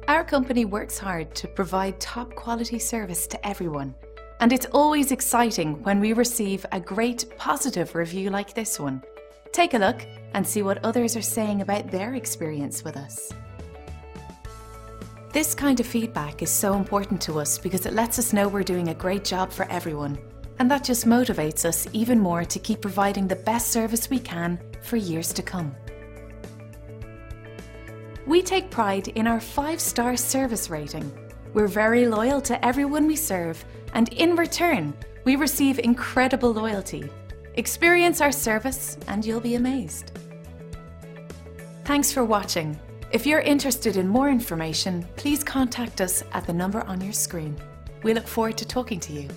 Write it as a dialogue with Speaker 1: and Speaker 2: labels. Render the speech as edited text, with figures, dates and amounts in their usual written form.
Speaker 1: Our company works hard to provide top quality service to everyone, and it's always exciting when we receive a great positive review like this one. Take a look and see what others are saying about their experience with us. This kind of feedback is so important to us because it lets us know we're doing a great job for everyone, and that just motivates us even more to keep providing the best service we can for years to come. We take pride in our 5-star service rating. We're very loyal to everyone we serve, and in return, we receive incredible loyalty. Experience our service and you'll be amazed. Thanks for watching. If you're interested in more information, please contact us at the number on your screen. We look forward to talking to you.